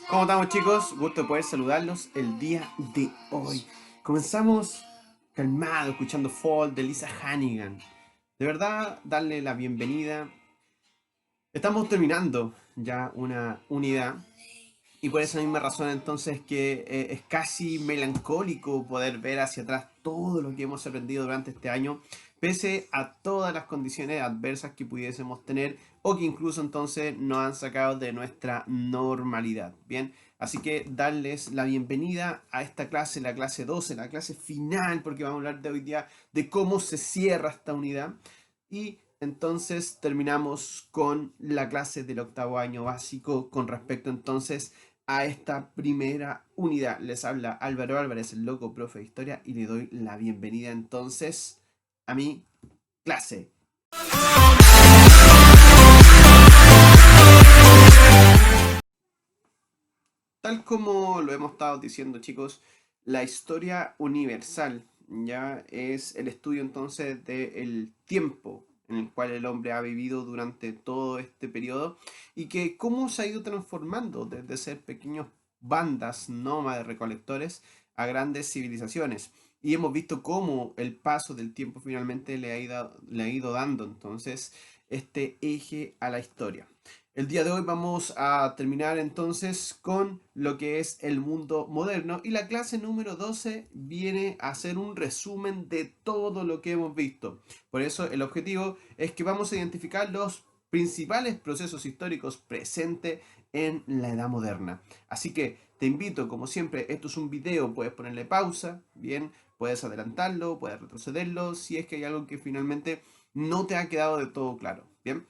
¿Cómo estamos, chicos? Gusto de poder saludarlos el día de hoy. Comenzamos calmado, escuchando Fall de Lisa Hannigan. De verdad, darle la bienvenida. Estamos terminando ya una unidad y por esa misma razón entonces que es casi melancólico poder ver hacia atrás todo lo que hemos aprendido durante este año, pese a todas las condiciones adversas que pudiésemos tener o que incluso entonces nos han sacado de nuestra normalidad. Bien, así que darles la bienvenida a esta clase, la clase 12, la clase final, porque vamos a hablar de hoy día de cómo se cierra esta unidad. Y entonces terminamos con la clase del octavo año básico con respecto entonces a esta primera unidad. Les habla Álvaro Álvarez, el loco profe de historia, y le doy la bienvenida entonces a mi clase. Tal como lo hemos estado diciendo, chicos, la historia universal ya es el estudio entonces del tiempo en el cual el hombre ha vivido durante todo este periodo y que cómo se ha ido transformando desde ser pequeños bandas nómades recolectores a grandes civilizaciones. Y hemos visto cómo el paso del tiempo finalmente le ha ido dando entonces este eje a la historia. El día de hoy vamos a terminar entonces con lo que es el mundo moderno y la clase número 12 viene a hacer un resumen de todo lo que hemos visto. Por eso el objetivo es que vamos a identificar los principales procesos históricos presentes en la edad moderna. Así que te invito, como siempre, esto es un video, puedes ponerle pausa, bien, puedes adelantarlo, puedes retrocederlo si es que hay algo que finalmente no te ha quedado de todo claro, bien.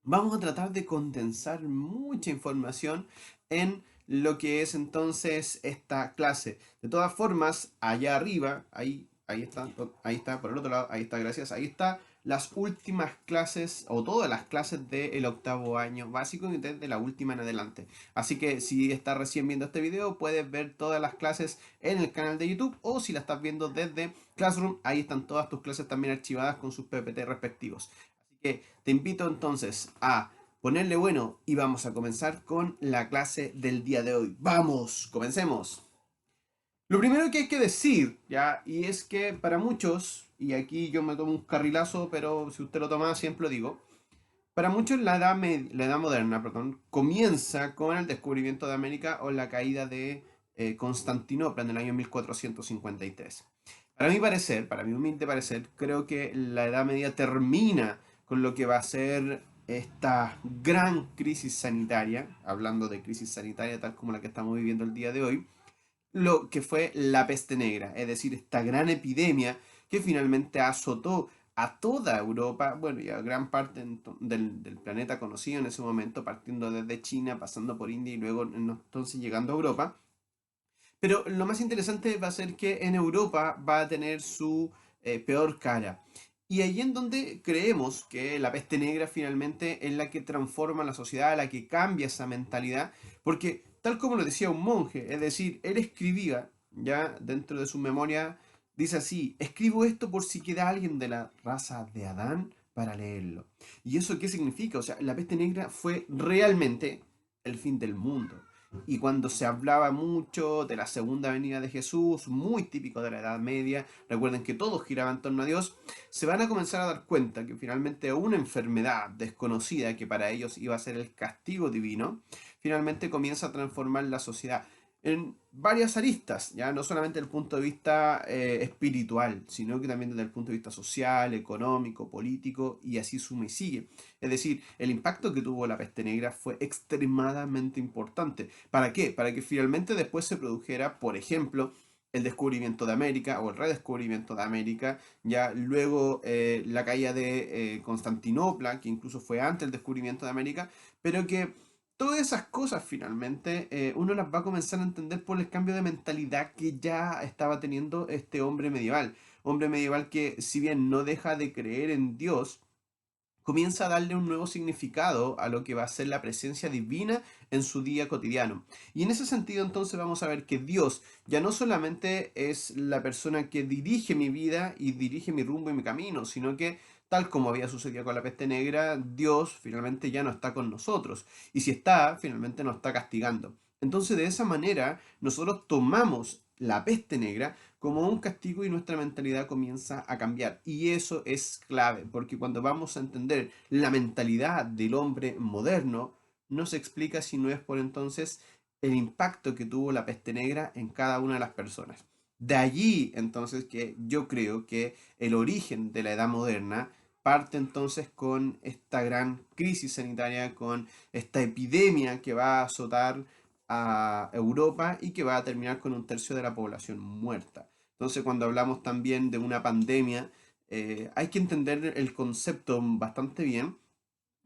Vamos a tratar de condensar mucha información en lo que es entonces esta clase. De todas formas, allá arriba, ahí está, por el otro lado, ahí está, gracias, ahí está las últimas clases o todas las clases del octavo año básico y desde la última en adelante. Así que si estás recién viendo este video, puedes ver todas las clases en el canal de YouTube o si la estás viendo desde Classroom, ahí están todas tus clases también archivadas con sus PPT respectivos. Te invito entonces a ponerle bueno y vamos a comenzar con la clase del día de hoy. ¡Vamos! ¡Comencemos! Lo primero que hay que decir, ¿ya? Y es que para muchos, y aquí yo me tomo un carrilazo, pero si usted lo toma siempre lo digo, para muchos la edad moderna, perdón, comienza con el descubrimiento de América o la caída de Constantinopla en el año 1453. Para mi parecer, para mi humilde parecer, creo que la Edad Media termina con lo que va a ser esta gran crisis sanitaria, hablando de crisis sanitaria tal como la que estamos viviendo el día de hoy, lo que fue la peste negra, es decir, esta gran epidemia que finalmente azotó a toda Europa, bueno, y a gran parte del planeta conocido en ese momento, partiendo desde China, pasando por India y luego entonces llegando a Europa. Pero lo más interesante va a ser que en Europa va a tener su peor cara. Y ahí en donde creemos que la peste negra finalmente es la que transforma la sociedad, la que cambia esa mentalidad, porque tal como lo decía un monje, es decir, él escribía, ya dentro de su memoria, dice así, escribo esto por si queda alguien de la raza de Adán para leerlo. ¿Y eso qué significa? O sea, la peste negra fue realmente el fin del mundo. Y cuando se hablaba mucho de la segunda venida de Jesús, muy típico de la Edad Media, recuerden que todo giraba en torno a Dios, se van a comenzar a dar cuenta que finalmente una enfermedad desconocida que para ellos iba a ser el castigo divino, finalmente comienza a transformar la sociedad en varias aristas, ya no solamente desde el punto de vista espiritual, sino que también desde el punto de vista social, económico, político, y así suma y sigue. Es decir, el impacto que tuvo la peste negra fue extremadamente importante. ¿Para qué? Para que finalmente después se produjera, por ejemplo, el descubrimiento de América o el redescubrimiento de América, ya luego la caída de Constantinopla, que incluso fue antes del descubrimiento de América, pero que todas esas cosas finalmente uno las va a comenzar a entender por el cambio de mentalidad que ya estaba teniendo este hombre medieval que si bien no deja de creer en Dios, comienza a darle un nuevo significado a lo que va a ser la presencia divina en su día cotidiano. Y en ese sentido entonces vamos a ver que Dios ya no solamente es la persona que dirige mi vida y dirige mi rumbo y mi camino, sino que tal como había sucedido con la peste negra, Dios finalmente ya no está con nosotros. Y si está, finalmente nos está castigando. Entonces de esa manera nosotros tomamos la peste negra como un castigo y nuestra mentalidad comienza a cambiar. Y eso es clave, porque cuando vamos a entender la mentalidad del hombre moderno, no se explica si no es por entonces el impacto que tuvo la peste negra en cada una de las personas. De allí entonces que yo creo que el origen de la edad moderna parte entonces con esta gran crisis sanitaria, con esta epidemia que va a azotar a Europa y que va a terminar con un tercio de la población muerta. Entonces, cuando hablamos también de una pandemia, hay que entender el concepto bastante bien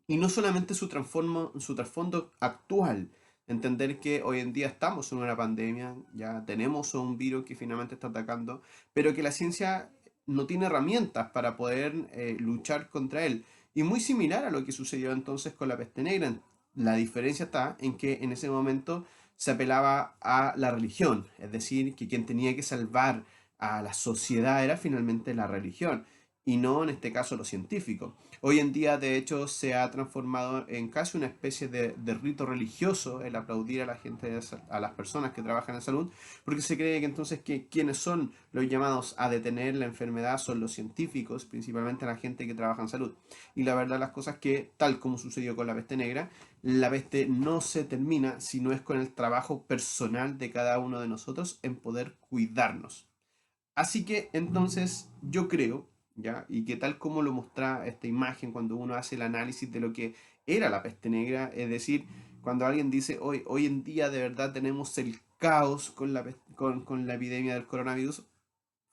y no solamente su trasfondo actual. Entender que hoy en día estamos en una pandemia, ya tenemos un virus que finalmente está atacando, pero que la ciencia no tiene herramientas para poder luchar contra él. Y muy similar a lo que sucedió entonces con la peste negra. La diferencia está en que en ese momento se apelaba a la religión, es decir, que quien tenía que salvar a la sociedad era finalmente la religión y no en este caso lo científico. Hoy en día, de hecho, se ha transformado en casi una especie de rito religioso el aplaudir a la gente, a las personas que trabajan en salud, porque se cree que entonces que quienes son los llamados a detener la enfermedad son los científicos, principalmente la gente que trabaja en salud. Y la verdad las cosas que, tal como sucedió con la peste negra, la peste no se termina si no es con el trabajo personal de cada uno de nosotros en poder cuidarnos. Así que entonces yo creo, ¿ya? Y que tal como lo muestra esta imagen cuando uno hace el análisis de lo que era la peste negra, es decir, cuando alguien dice hoy en día de verdad tenemos el caos con con la epidemia del coronavirus,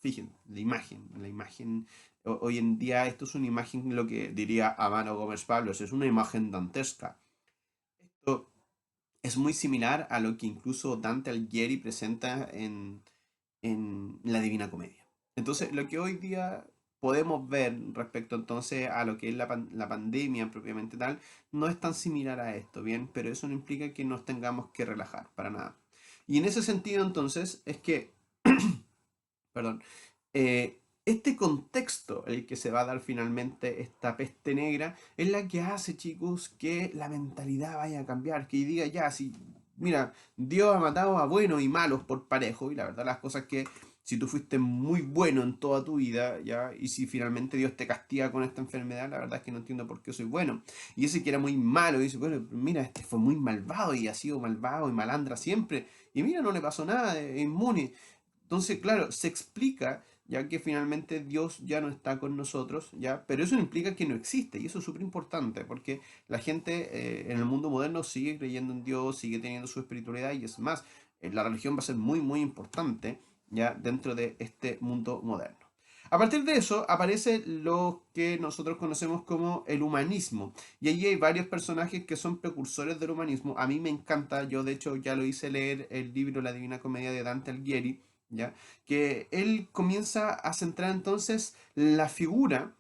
fíjense, la imagen, hoy en día esto es una imagen, lo que diría Amaro Gómez Pablos, es una imagen dantesca. Esto es muy similar a lo que incluso Dante Alighieri presenta en la Divina Comedia. Entonces, lo que hoy día podemos ver respecto entonces a lo que es la pandemia propiamente tal, no es tan similar a esto, ¿bien? Pero eso no implica que nos tengamos que relajar, para nada. Y en ese sentido entonces es que, perdón, este contexto, el que se va a dar finalmente esta peste negra, es la que hace, chicos, que la mentalidad vaya a cambiar, que diga ya, si, mira, Dios ha matado a buenos y malos por parejo, y la verdad las cosas que si tú fuiste muy bueno en toda tu vida, ya, y si finalmente Dios te castiga con esta enfermedad, la verdad es que no entiendo por qué soy bueno. Y ese que era muy malo, dice, bueno, mira, este fue muy malvado y ha sido malvado y malandra siempre, y mira, no le pasó nada, es inmune. Entonces, claro, se explica ya que finalmente Dios ya no está con nosotros, ya, pero eso no implica que no existe, y eso es súper importante, porque la gente en el mundo moderno sigue creyendo en Dios, sigue teniendo su espiritualidad, y es más, la religión va a ser muy, muy importante ya dentro de este mundo moderno. A partir de eso aparece lo que nosotros conocemos como el humanismo. Y allí hay varios personajes que son precursores del humanismo. A mí me encanta, yo de hecho ya lo hice leer el libro La Divina Comedia de Dante Alighieri, ¿ya? Que él comienza a centrar entonces la figura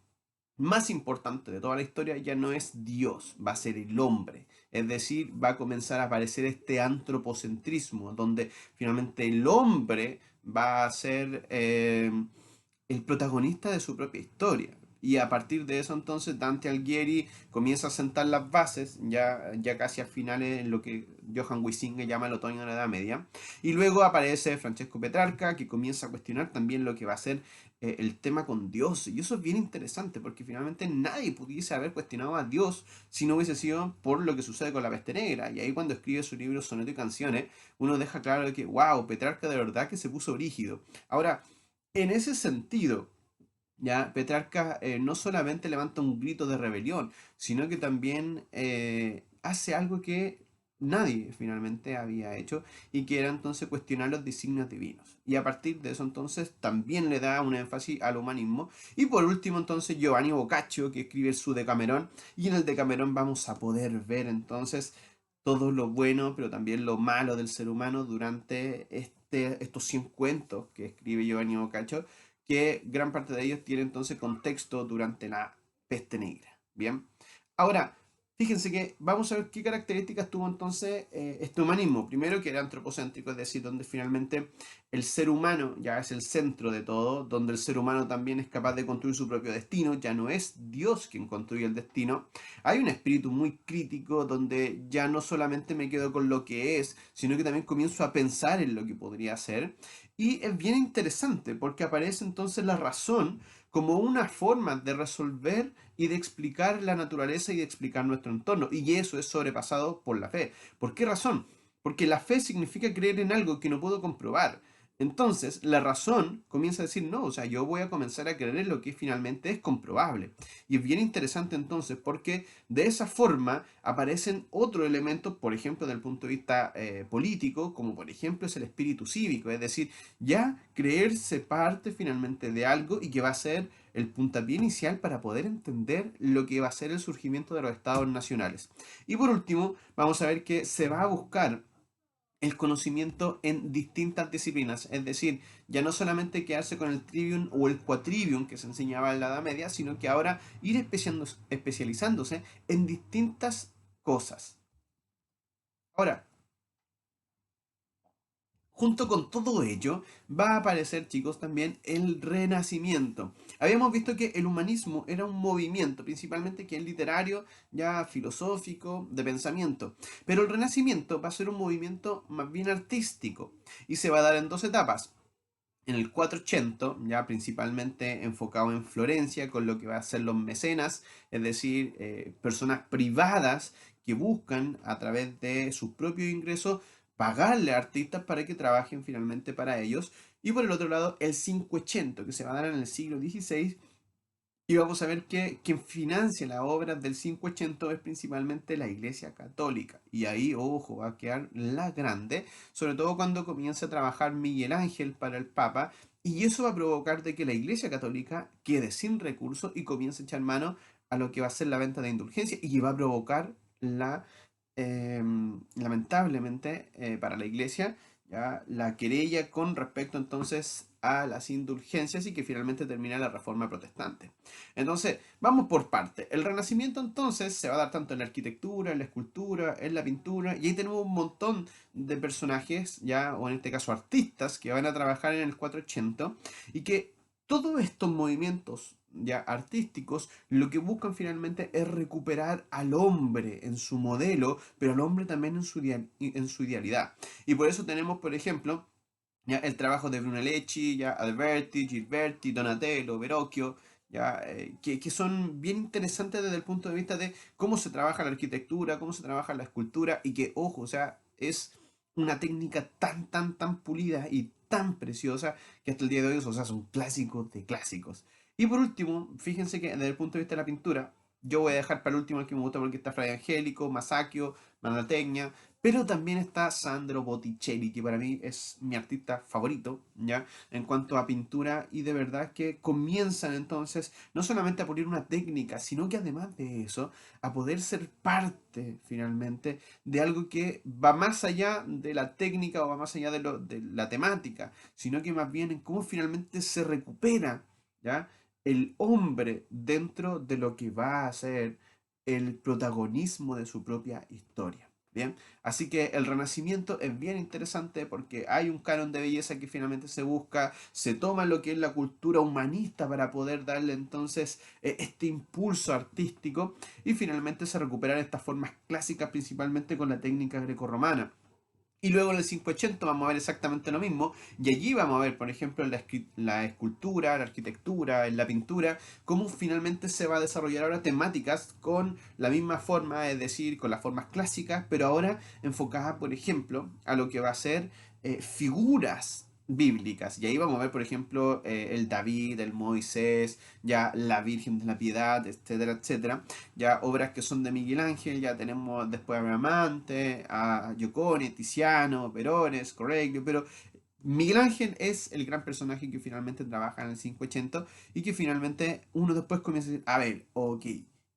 más importante de toda la historia ya no es Dios, va a ser el hombre. Es decir, va a comenzar a aparecer este antropocentrismo, donde finalmente el hombre va a ser el protagonista de su propia historia. Y a partir de eso entonces Dante Alighieri comienza a sentar las bases, ya casi a finales en lo que Johann Huizinga llama el otoño de la Edad Media. Y luego aparece Francesco Petrarca, que comienza a cuestionar también lo que va a ser el tema con Dios. Y eso es bien interesante, porque finalmente nadie pudiese haber cuestionado a Dios si no hubiese sido por lo que sucede con la peste negra. Y ahí cuando escribe su libro Soneto y Canciones, uno deja claro que, wow, Petrarca de verdad que se puso brígido. Ahora, en ese sentido, ya Petrarca no solamente levanta un grito de rebelión, sino que también hace algo que nadie finalmente había hecho y que era entonces cuestionar los designios divinos. Y a partir de eso entonces también le da un énfasis al humanismo. Y por último entonces Giovanni Boccaccio, que escribe su Decamerón, y en el Decamerón vamos a poder ver entonces todo lo bueno, pero también lo malo del ser humano durante estos 100 cuentos que escribe Giovanni Boccaccio, que gran parte de ellos tiene entonces contexto durante la peste negra. Bien. Ahora, fíjense que vamos a ver qué características tuvo entonces este humanismo. Primero, que era antropocéntrico, es decir, donde finalmente el ser humano ya es el centro de todo, donde el ser humano también es capaz de construir su propio destino, ya no es Dios quien construye el destino. Hay un espíritu muy crítico donde ya no solamente me quedo con lo que es, sino que también comienzo a pensar en lo que podría ser. Y es bien interesante porque aparece entonces la razón como una forma de resolver y de explicar la naturaleza y de explicar nuestro entorno. Y eso es sobrepasado por la fe. ¿Por qué razón? Porque la fe significa creer en algo que no puedo comprobar. Entonces, la razón comienza a decir, no, o sea, yo voy a comenzar a creer en lo que finalmente es comprobable. Y es bien interesante entonces porque de esa forma aparecen otros elementos, por ejemplo, desde el punto de vista político, como por ejemplo es el espíritu cívico, es decir, ya creerse parte finalmente de algo y que va a ser el puntapié inicial para poder entender lo que va a ser el surgimiento de los estados nacionales. Y por último, vamos a ver que se va a buscar el conocimiento en distintas disciplinas, es decir, ya no solamente quedarse con el trivium o el quatrivium que se enseñaba en la Edad Media, sino que ahora ir especializándose en distintas cosas. Ahora, junto con todo ello, va a aparecer, chicos, también el Renacimiento. Habíamos visto que el humanismo era un movimiento, principalmente que es literario, ya filosófico, de pensamiento. Pero el Renacimiento va a ser un movimiento más bien artístico y se va a dar en dos etapas. En el 480, ya principalmente enfocado en Florencia, con lo que va a ser los mecenas, es decir, personas privadas que buscan a través de sus propios ingresos pagarle a artistas para que trabajen finalmente para ellos. Y por el otro lado, el 580, que se va a dar en el siglo XVI, y vamos a ver que quien financia las obras del 580 es principalmente la Iglesia Católica. Y ahí, ojo, va a quedar la grande, sobre todo cuando comienza a trabajar Miguel Ángel para el Papa. Y eso va a provocar de que la Iglesia Católica quede sin recursos y comience a echar mano a lo que va a ser la venta de indulgencias y que va a provocar lamentablemente para la Iglesia, ya la querella con respecto entonces a las indulgencias y que finalmente termina la Reforma Protestante. Entonces, vamos por parte. El Renacimiento entonces se va a dar tanto en la arquitectura, en la escultura, en la pintura, y ahí tenemos un montón de personajes, ya, o en este caso artistas, que van a trabajar en el 480 y que todos estos movimientos ya artísticos lo que buscan finalmente es recuperar al hombre en su modelo, pero al hombre también en su idealidad. Y por eso tenemos, por ejemplo, ya el trabajo de Brunelleschi, ya Alberti, Gilberti, Donatello, Verrocchio, ya, que son bien interesantes desde el punto de vista de cómo se trabaja la arquitectura, cómo se trabaja la escultura y que, ojo, o sea, es una técnica tan pulida y tan preciosa que hasta el día de hoy, o sea, son clásicos de clásicos. Y por último, fíjense que desde el punto de vista de la pintura, yo voy a dejar para el último el que me gusta porque está Fray Angélico, Masaccio, Mantegna, pero también está Sandro Botticelli, que para mí es mi artista favorito, ¿ya? En cuanto a pintura, y de verdad que comienzan entonces no solamente a pulir una técnica, sino que además de eso, a poder ser parte finalmente de algo que va más allá de la técnica o va más allá de la temática, sino que más bien en cómo finalmente se recupera, ¿ya? El hombre dentro de lo que va a ser el protagonismo de su propia historia. Bien, así que el Renacimiento es bien interesante porque hay un canon de belleza que finalmente se busca, se toma lo que es la cultura humanista para poder darle entonces este impulso artístico y finalmente se recuperan estas formas clásicas principalmente con la técnica grecorromana. Y luego en el 580 vamos a ver exactamente lo mismo. Y allí vamos a ver, por ejemplo, en la escultura, la arquitectura, en la pintura, cómo finalmente se va a desarrollar ahora temáticas con la misma forma, es decir, con las formas clásicas, pero ahora enfocada, por ejemplo, a lo que va a ser figuras bíblicas. Y ahí vamos a ver, por ejemplo, el David, el Moisés, ya la Virgen de la Piedad, etcétera, etcétera, ya obras que son de Miguel Ángel, ya tenemos después a Bramante, a Giocone, Tiziano, Verones, Correggio, pero Miguel Ángel es el gran personaje que finalmente trabaja en el 580 y que finalmente uno después comienza a decir, a ver, ok,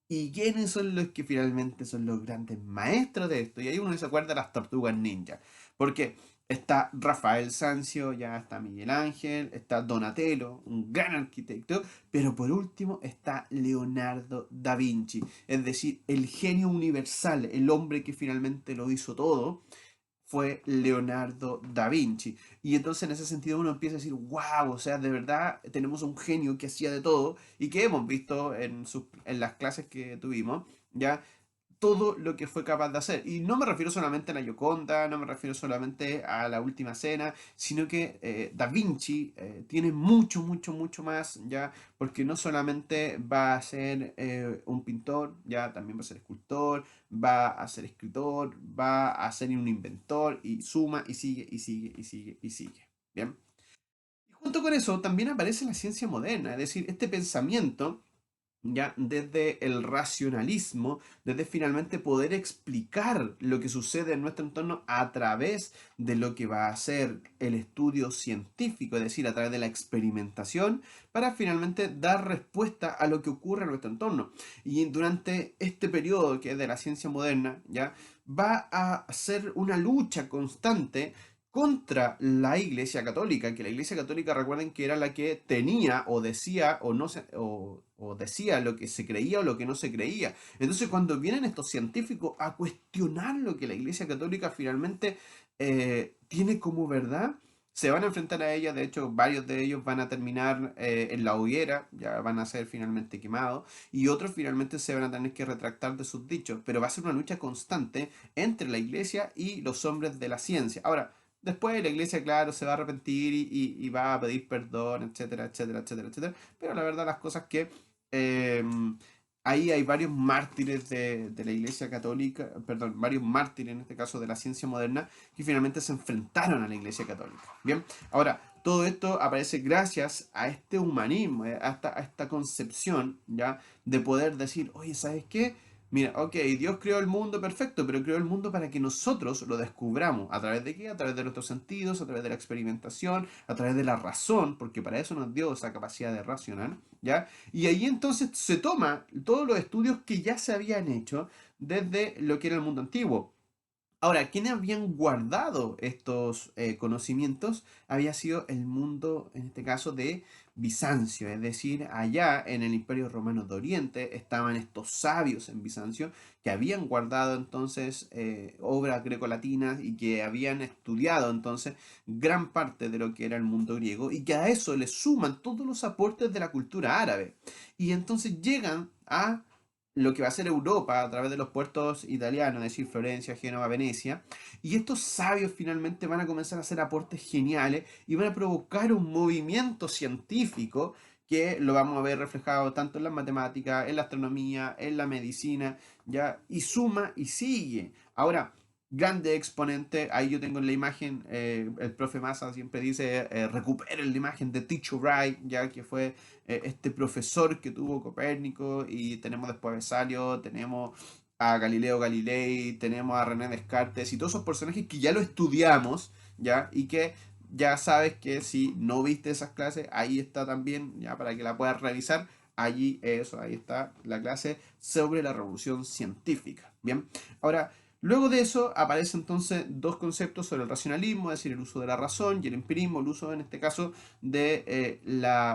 ¿y quiénes son los que finalmente son los grandes maestros de esto? Y ahí uno se acuerda de las tortugas ninja. ¿Por qué? Está Rafael Sanzio, ya está Miguel Ángel, está Donatello, un gran arquitecto, pero por último está Leonardo da Vinci, es decir, el genio universal, el hombre que finalmente lo hizo todo, fue Leonardo da Vinci. Y entonces en ese sentido uno empieza a decir, wow, o sea, de verdad tenemos un genio que hacía de todo y que hemos visto en las clases que tuvimos, ¿ya? Todo lo que fue capaz de hacer. Y no me refiero solamente a la Gioconda, no me refiero solamente a la Última Cena, sino que Da Vinci tiene mucho, mucho, mucho más, ya, porque no solamente va a ser un pintor, ya, también va a ser escultor, va a ser escritor, va a ser un inventor, y suma, y sigue, y sigue, y sigue, y sigue. Bien. Y junto con eso también aparece la ciencia moderna, es decir, este pensamiento ya desde el racionalismo, desde finalmente poder explicar lo que sucede en nuestro entorno a través de lo que va a ser el estudio científico, es decir, a través de la experimentación, para finalmente dar respuesta a lo que ocurre en nuestro entorno. Y durante este periodo que es de la ciencia moderna, ya va a ser una lucha constante contra la Iglesia Católica, que la Iglesia Católica, recuerden que era la que tenía o decía o no o decía lo que se creía o lo que no se creía. Entonces, cuando vienen estos científicos a cuestionar lo que la Iglesia Católica finalmente tiene como verdad, se van a enfrentar a ella. De hecho, varios de ellos van a terminar en la hoguera, ya van a ser finalmente quemados, y otros finalmente se van a tener que retractar de sus dichos. Pero va a ser una lucha constante entre la Iglesia y los hombres de la ciencia. Ahora, después la iglesia, claro, se va a arrepentir y va a pedir perdón, etcétera, etcétera, etcétera, etcétera. Pero la verdad, las cosas que eh, ahí hay varios mártires de la iglesia católica, perdón, varios mártires en este caso de la ciencia moderna, que finalmente se enfrentaron a la iglesia católica. Bien, ahora, todo esto aparece gracias a este humanismo, a esta concepción, ¿ya? De poder decir, oye, ¿sabes qué? Mira, ok, Dios creó el mundo perfecto, pero creó el mundo para que nosotros lo descubramos. ¿A través de qué? A través de nuestros sentidos, a través de la experimentación, a través de la razón, porque para eso nos dio esa capacidad de racionar, ¿ya? Y ahí entonces se toma todos los estudios que ya se habían hecho desde lo que era el mundo antiguo. Ahora, ¿quiénes habían guardado estos conocimientos? Había sido el mundo, en este caso, de Bizancio, es decir, allá en el Imperio Romano de Oriente estaban estos sabios en Bizancio que habían guardado entonces obras grecolatinas y que habían estudiado entonces gran parte de lo que era el mundo griego y que a eso le suman todos los aportes de la cultura árabe. Y entonces llegan a lo que va a ser Europa a través de los puertos italianos, es decir, Florencia, Génova, Venecia, y estos sabios finalmente van a comenzar a hacer aportes geniales y van a provocar un movimiento científico que lo vamos a ver reflejado tanto en las matemáticas, en la astronomía, en la medicina, ya, y suma y sigue. Ahora, grande exponente, ahí yo tengo en la imagen, el profe Massa siempre dice, recuperen la imagen de Tycho Wright, ya que fue este profesor que tuvo Copérnico, y tenemos después a Vesalio, tenemos a Galileo Galilei, tenemos a René Descartes y todos esos personajes que ya lo estudiamos, ya, y que ya sabes que si no viste esas clases, ahí está también, ya para que la puedas revisar. Allí, eso, ahí está la clase sobre la revolución científica. Bien, ahora, luego de eso aparecen entonces dos conceptos sobre el racionalismo, es decir, el uso de la razón, y el empirismo, el uso en este caso de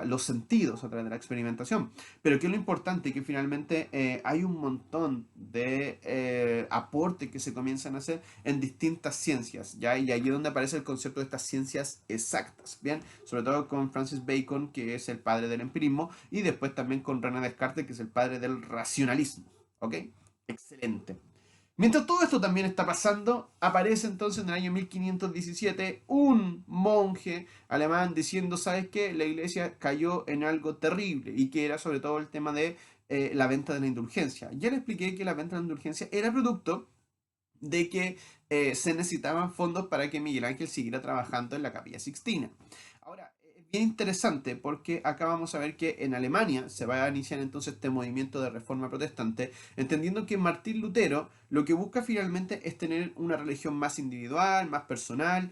los sentidos a través de la experimentación. Pero que es lo importante, que finalmente hay un montón de aportes que se comienzan a hacer en distintas ciencias, ¿ya? Y ahí es donde aparece el concepto de estas ciencias exactas, ¿bien? Sobre todo con Francis Bacon, que es el padre del empirismo, y después también con René Descartes, que es el padre del racionalismo, ¿ok? Excelente. Mientras todo esto también está pasando, aparece entonces en el año 1517 un monje alemán diciendo, ¿sabes qué? La iglesia cayó en algo terrible, y que era sobre todo el tema de la venta de la indulgencia. Ya le expliqué que la venta de la indulgencia era producto de que se necesitaban fondos para que Miguel Ángel siguiera trabajando en la Capilla Sixtina. Ahora, es bien interesante porque acá vamos a ver que en Alemania se va a iniciar entonces este movimiento de reforma protestante, entendiendo que Martín Lutero lo que busca finalmente es tener una religión más individual, más personal.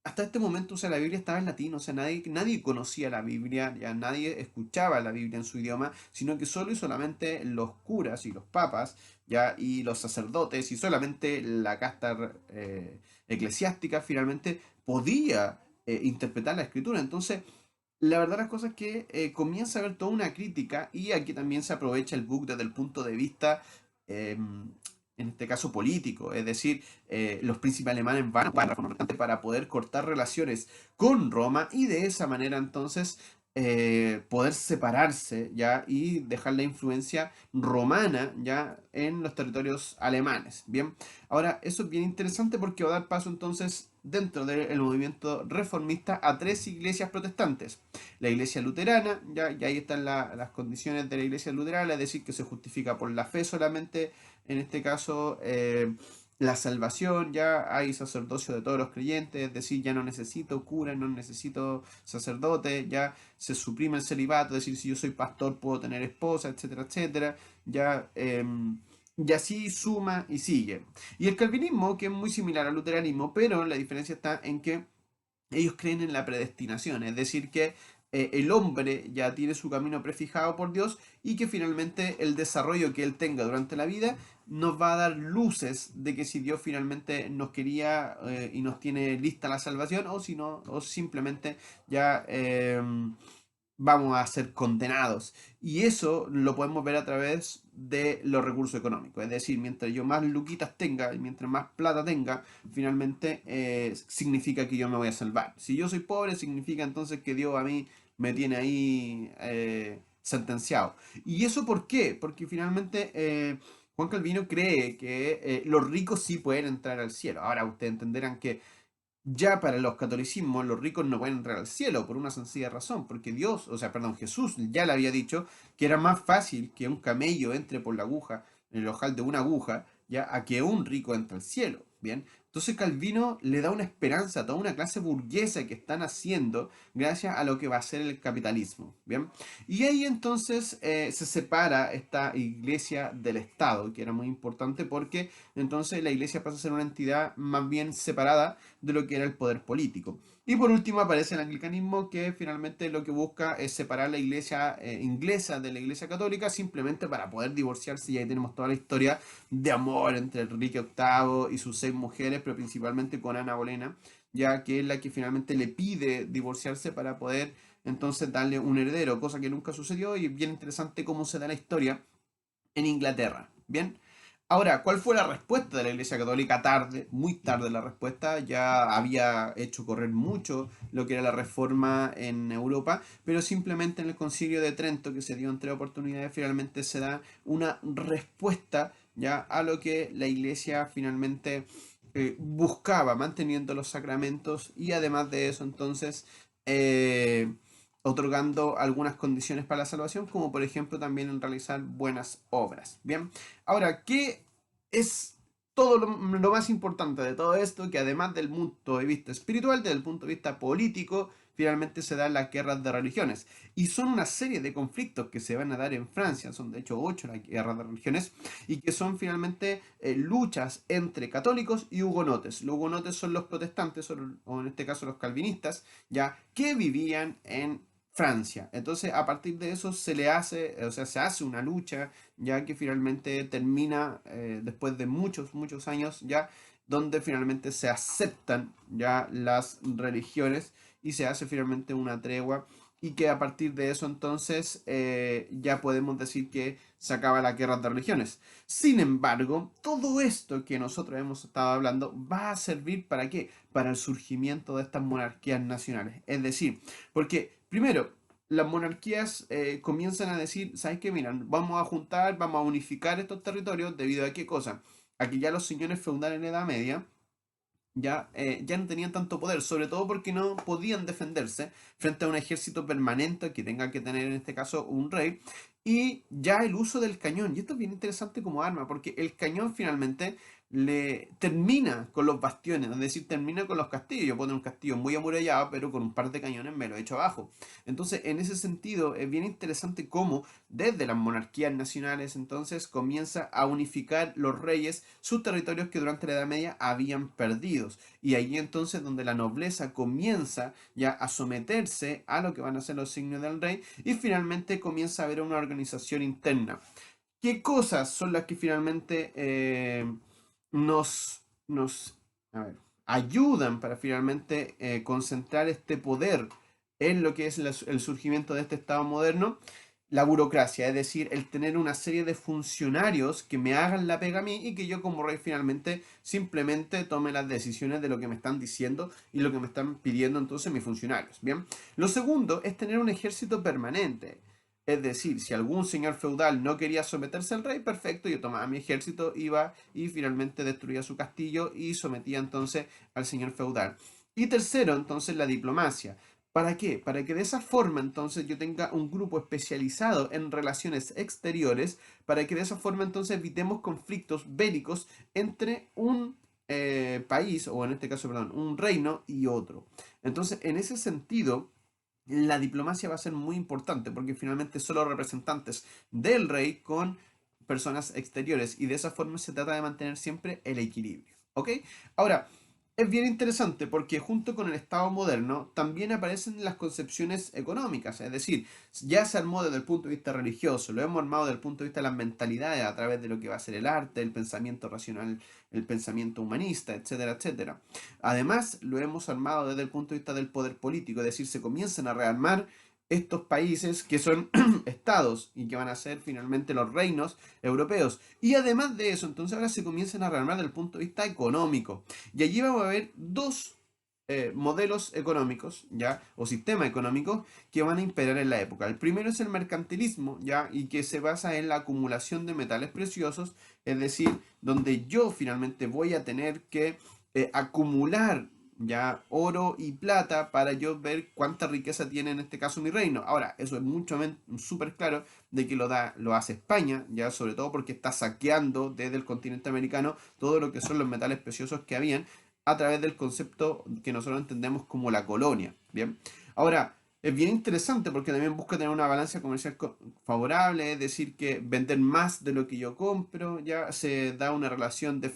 Hasta este momento, o sea, la Biblia estaba en latín, o sea, nadie conocía la Biblia, ya nadie escuchaba la Biblia en su idioma, sino que solo y solamente los curas y los papas, ya, y los sacerdotes, y solamente la casta eclesiástica finalmente podía interpretar la escritura. Entonces, la verdad las cosas es que comienza a haber toda una crítica y aquí también se aprovecha el book desde el punto de vista, en este caso político, es decir, los príncipes alemanes van a ocupar la Reforma Protestante para poder cortar relaciones con Roma y de esa manera entonces poder separarse ya y dejar la influencia romana ya en los territorios alemanes. Bien, ahora eso es bien interesante porque va a dar paso entonces dentro del movimiento reformista a tres iglesias protestantes. La iglesia luterana, ya, y ahí están las condiciones de la iglesia luterana, es decir, que se justifica por la fe solamente, en este caso la salvación, ya hay sacerdocio de todos los creyentes, es decir, ya no necesito cura, no necesito sacerdote, ya se suprime el celibato, es decir, si yo soy pastor puedo tener esposa, etcétera, etcétera, ya, y así suma y sigue. Y el calvinismo, que es muy similar al luteranismo, pero la diferencia está en que ellos creen en la predestinación, es decir, que el hombre ya tiene su camino prefijado por Dios y que finalmente el desarrollo que él tenga durante la vida nos va a dar luces de que si Dios finalmente nos quería y nos tiene lista la salvación o si no, o simplemente ya vamos a ser condenados. Y eso lo podemos ver a través de los recursos económicos. Es decir, mientras yo más luquitas tenga y mientras más plata tenga, finalmente significa que yo me voy a salvar. Si yo soy pobre, significa entonces que Dios a mí me tiene ahí sentenciado. ¿Y eso por qué? Porque finalmente Juan Calvino cree que los ricos sí pueden entrar al cielo. Ahora ustedes entenderán que ya para los catolicismos, los ricos no pueden entrar al cielo por una sencilla razón, porque Dios, o sea, perdón, Jesús ya le había dicho que era más fácil que un camello entre por la aguja, en el ojal de una aguja, ya a que un rico entre al cielo, ¿bien? Entonces Calvino le da una esperanza a toda una clase burguesa que están haciendo gracias a lo que va a ser el capitalismo, ¿bien? Y ahí entonces se separa esta iglesia del Estado, que era muy importante porque entonces la iglesia pasa a ser una entidad más bien separada de lo que era el poder político. Y por último aparece el anglicanismo, que finalmente lo que busca es separar la iglesia inglesa de la iglesia católica simplemente para poder divorciarse. Y ahí tenemos toda la historia de amor entre Enrique VIII y sus 6 mujeres, pero principalmente con Ana Bolena, ya que es la que finalmente le pide divorciarse para poder entonces darle un heredero, cosa que nunca sucedió y es bien interesante cómo se da la historia en Inglaterra. Bien, ahora, ¿cuál fue la respuesta de la Iglesia Católica? Tarde, muy tarde la respuesta, ya había hecho correr mucho lo que era la reforma en Europa, pero simplemente en el Concilio de Trento, que se dio en 3 oportunidades, finalmente se da una respuesta ya a lo que la Iglesia finalmente buscaba, manteniendo los sacramentos y además de eso entonces otorgando algunas condiciones para la salvación, como por ejemplo también en realizar buenas obras. Bien, ahora, ¿qué es todo lo más importante de todo esto? Que además del punto de vista espiritual, desde el punto de vista político, finalmente se dan las guerras de religiones. Y son una serie de conflictos que se van a dar en Francia, son de hecho 8 las guerras de religiones, y que son finalmente luchas entre católicos y hugonotes. Los hugonotes son los protestantes, o en este caso los calvinistas, ya que vivían en Francia. Entonces, a partir de eso se le hace, o sea, se hace una lucha, ya que finalmente termina después de muchos, muchos años, ya donde finalmente se aceptan ya las religiones y se hace finalmente una tregua y que a partir de eso entonces ya podemos decir que se acaba la guerra de religiones. Sin embargo, todo esto que nosotros hemos estado hablando va a servir para qué? Para el surgimiento de estas monarquías nacionales. Es decir, porque primero, las monarquías comienzan a decir, ¿sabes qué? Miran, vamos a juntar, vamos a unificar estos territorios debido a qué cosa. Aquí ya los señores feudales en la Edad Media ya no tenían tanto poder, sobre todo porque no podían defenderse frente a un ejército permanente que tenga que tener en este caso un rey. Y ya el uso del cañón, y esto es bien interesante como arma, porque el cañón finalmente le termina con los bastiones, es decir, termina con los castillos. Yo pongo un castillo muy amurallado, pero con un par de cañones me lo echo abajo. Entonces, en ese sentido, es bien interesante cómo desde las monarquías nacionales entonces comienza a unificar los reyes sus territorios que durante la Edad Media habían perdidos. Y ahí entonces donde la nobleza comienza ya a someterse a lo que van a ser los signos del rey y finalmente comienza a haber una organización interna. ¿Qué cosas son las que finalmente nos, a ver, ayudan para finalmente concentrar este poder en lo que es el surgimiento de este Estado moderno, la burocracia, es decir, el tener una serie de funcionarios que me hagan la pega a mí y que yo como rey finalmente simplemente tome las decisiones de lo que me están diciendo y lo que me están pidiendo entonces mis funcionarios. Bien, lo segundo es tener un ejército permanente. Es decir, si algún señor feudal no quería someterse al rey, perfecto, yo tomaba mi ejército, iba y finalmente destruía su castillo y sometía entonces al señor feudal. Y tercero, entonces, la diplomacia. ¿Para qué? Para que de esa forma entonces yo tenga un grupo especializado en relaciones exteriores, para que de esa forma entonces evitemos conflictos bélicos entre un país, o en este caso, perdón, un reino y otro. Entonces, en ese sentido, la diplomacia va a ser muy importante porque finalmente son los representantes del rey con personas exteriores y de esa forma se trata de mantener siempre el equilibrio. ¿Ok? Ahora, es bien interesante porque junto con el Estado moderno también aparecen las concepciones económicas, es decir, ya se armó desde el punto de vista religioso, lo hemos armado desde el punto de vista de las mentalidades a través de lo que va a ser el arte, el pensamiento racional, el pensamiento humanista, etcétera, etcétera. Además, lo hemos armado desde el punto de vista del poder político, es decir, se comienzan a rearmar estos países que son estados y que van a ser finalmente los reinos europeos. Y además de eso, entonces ahora se comienzan a rearmar desde el punto de vista económico. Y allí vamos a ver dos modelos económicos, ¿ya? O sistemas económicos que van a imperar en la época. El primero es el mercantilismo, ¿ya? Y que se basa en la acumulación de metales preciosos, es decir, donde yo finalmente voy a tener que acumular ya oro y plata para yo ver cuánta riqueza tiene en este caso mi reino. Ahora, eso es mucho súper claro de que lo hace España, ya sobre todo porque está saqueando desde el continente americano todo lo que son los metales preciosos que habían a través del concepto que nosotros entendemos como la colonia. Bien, ahora es bien interesante porque también busca tener una balanza comercial favorable, es decir, que vender más de lo que yo compro, ya se da una relación de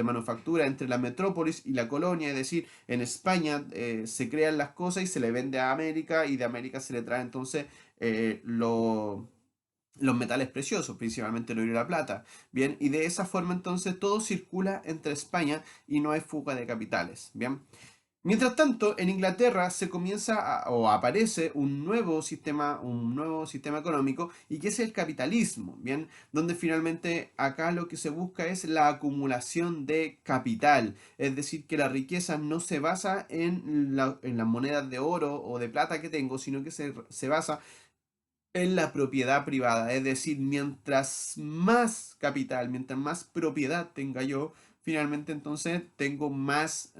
manufactura entre la metrópolis y la colonia, es decir, en España se crean las cosas y se le vende a América y de América se le trae entonces los metales preciosos, principalmente el oro y la plata. Bien, y de esa forma entonces todo circula entre España y no hay fuga de capitales. Bien. Mientras tanto, en Inglaterra se comienza o aparece un nuevo sistema económico y que es el capitalismo, ¿bien? Donde finalmente acá lo que se busca es la acumulación de capital, es decir, que la riqueza no se basa en las monedas de oro o de plata que tengo, sino que se basa en la propiedad privada. Es decir, mientras más capital, mientras más propiedad tenga yo, finalmente entonces tengo más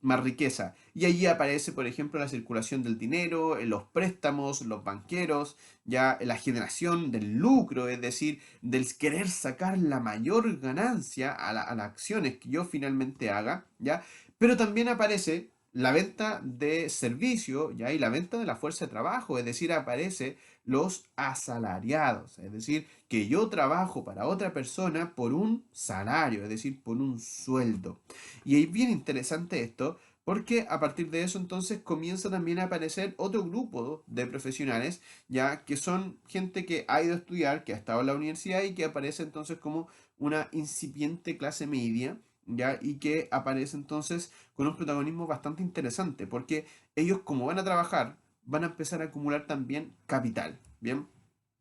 riqueza. Y allí aparece, por ejemplo, la circulación del dinero, los préstamos, los banqueros, ya la generación del lucro, es decir, del querer sacar la mayor ganancia a las acciones que yo finalmente haga, ¿ya? Pero también aparece la venta de servicio, ¿ya? Y la venta de la fuerza de trabajo, es decir, aparece los asalariados, es decir, que yo trabajo para otra persona por un salario, es decir, por un sueldo. Y es bien interesante esto porque a partir de eso entonces comienza también a aparecer otro grupo de profesionales, ya que son gente que ha ido a estudiar, que ha estado en la universidad y que aparece entonces como una incipiente clase media, ¿ya? Y que aparece entonces con un protagonismo bastante interesante, porque ellos como van a trabajar, van a empezar a acumular también capital, ¿bien?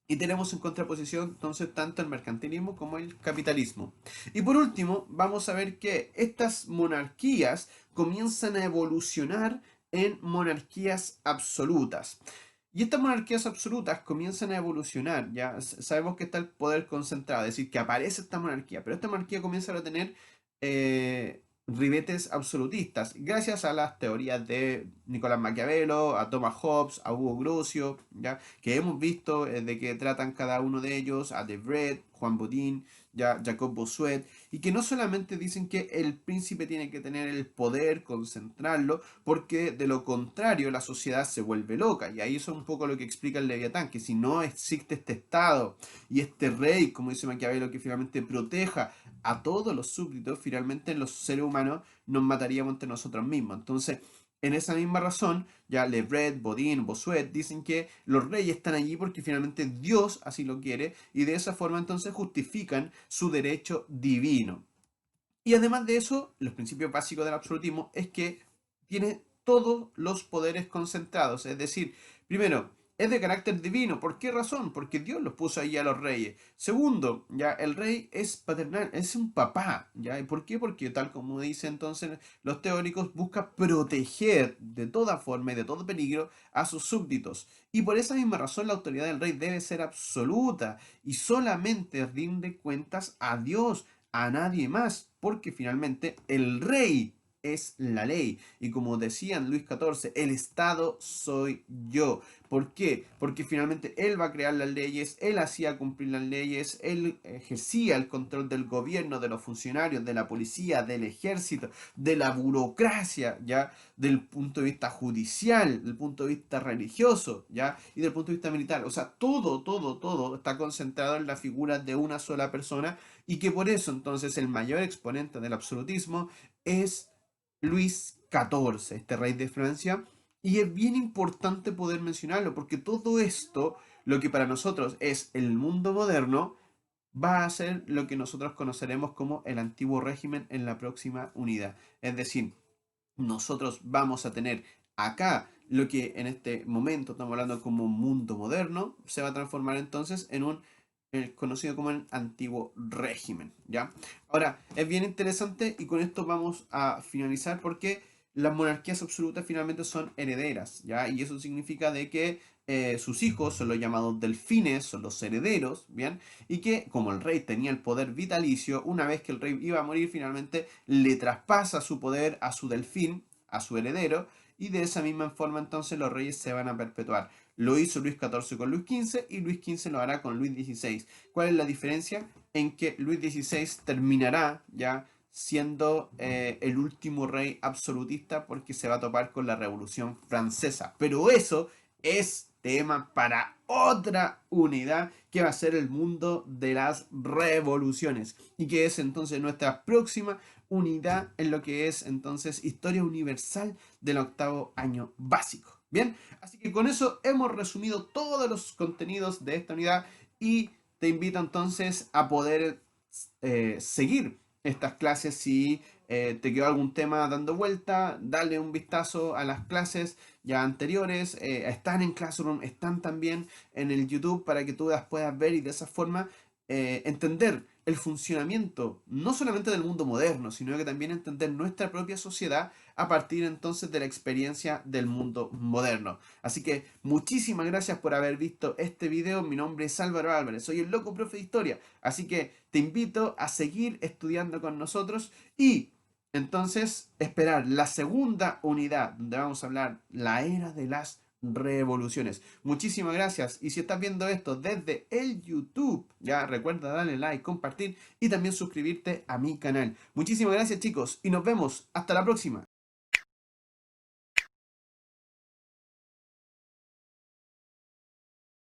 Y tenemos en contraposición entonces tanto el mercantilismo como el capitalismo. Y por último, vamos a ver que estas monarquías comienzan a evolucionar en monarquías absolutas. Y estas monarquías absolutas comienzan a evolucionar, ya sabemos que está el poder concentrado, es decir, que aparece esta monarquía, pero esta monarquía comienza a tener ribetes absolutistas, gracias a las teorías de Nicolás Maquiavelo, a Thomas Hobbes, a Hugo Grocio, ¿ya? Que hemos visto de que tratan cada uno de ellos, a Debret, Juan Bodin, ya Jacob Bossuet, y que no solamente dicen que el príncipe tiene que tener el poder, concentrarlo, porque de lo contrario la sociedad se vuelve loca, y ahí eso es un poco lo que explica el Leviatán, que si no existe este Estado y este rey, como dice Maquiavelo, que finalmente proteja a todos los súbditos, finalmente los seres humanos nos mataríamos entre nosotros mismos. Entonces, en esa misma razón, ya Lebret, Bodin, Bossuet dicen que los reyes están allí porque finalmente Dios así lo quiere y de esa forma entonces justifican su derecho divino. Y además de eso, los principios básicos del absolutismo es que tiene todos los poderes concentrados. Es decir, primero, es de carácter divino. ¿Por qué razón? Porque Dios los puso ahí a los reyes. Segundo, ya el rey es paternal, es un papá. ¿Ya? ¿Y por qué? Porque tal como dicen entonces los teóricos, busca proteger de toda forma y de todo peligro a sus súbditos. Y por esa misma razón la autoridad del rey debe ser absoluta y solamente rinde cuentas a Dios, a nadie más, porque finalmente el rey es la ley. Y como decían Luis XIV, el Estado soy yo. ¿Por qué? Porque finalmente él va a crear las leyes, él hacía cumplir las leyes, él ejercía el control del gobierno, de los funcionarios, de la policía, del ejército, de la burocracia, ¿ya? Del punto de vista judicial, del punto de vista religioso, ¿ya? Y del punto de vista militar. O sea, todo está concentrado en la figura de una sola persona y que por eso entonces el mayor exponente del absolutismo es Luis XIV, este rey de Francia. Y es bien importante poder mencionarlo porque todo esto, lo que para nosotros es el mundo moderno, va a ser lo que nosotros conoceremos como el antiguo régimen en la próxima unidad. Es decir, nosotros vamos a tener acá lo que en este momento estamos hablando como mundo moderno, se va a transformar entonces en un conocido como el antiguo régimen, ¿ya? Ahora, es bien interesante y con esto vamos a finalizar porque las monarquías absolutas finalmente son herederas, ¿ya? Y eso significa de que sus hijos son los llamados delfines, son los herederos, ¿bien? Y que como el rey tenía el poder vitalicio, una vez que el rey iba a morir, finalmente le traspasa su poder a su delfín, a su heredero, y de esa misma forma entonces los reyes se van a perpetuar. Lo hizo Luis XIV con Luis XV y Luis XV lo hará con Luis XVI. ¿Cuál es la diferencia? En que Luis XVI terminará ya siendo el último rey absolutista porque se va a topar con la Revolución Francesa. Pero eso es tema para otra unidad que va a ser el mundo de las revoluciones y que es entonces nuestra próxima unidad en lo que es entonces historia universal del octavo año básico. Bien, así que con eso hemos resumido todos los contenidos de esta unidad y te invito entonces a poder seguir estas clases si te quedó algún tema dando vuelta, dale un vistazo a las clases ya anteriores, están en Classroom, están también en el YouTube para que tú las puedas ver y de esa forma entender el funcionamiento no solamente del mundo moderno, sino que también entender nuestra propia sociedad a partir entonces de la experiencia del mundo moderno. Así que muchísimas gracias por haber visto este video. Mi nombre es Álvaro Álvarez, soy el loco profe de historia, así que te invito a seguir estudiando con nosotros y entonces esperar la segunda unidad donde vamos a hablar la era de las revoluciones. Muchísimas gracias y si estás viendo esto desde el YouTube, ya recuerda darle like, compartir y también suscribirte a mi canal. Muchísimas gracias chicos y nos vemos hasta la próxima.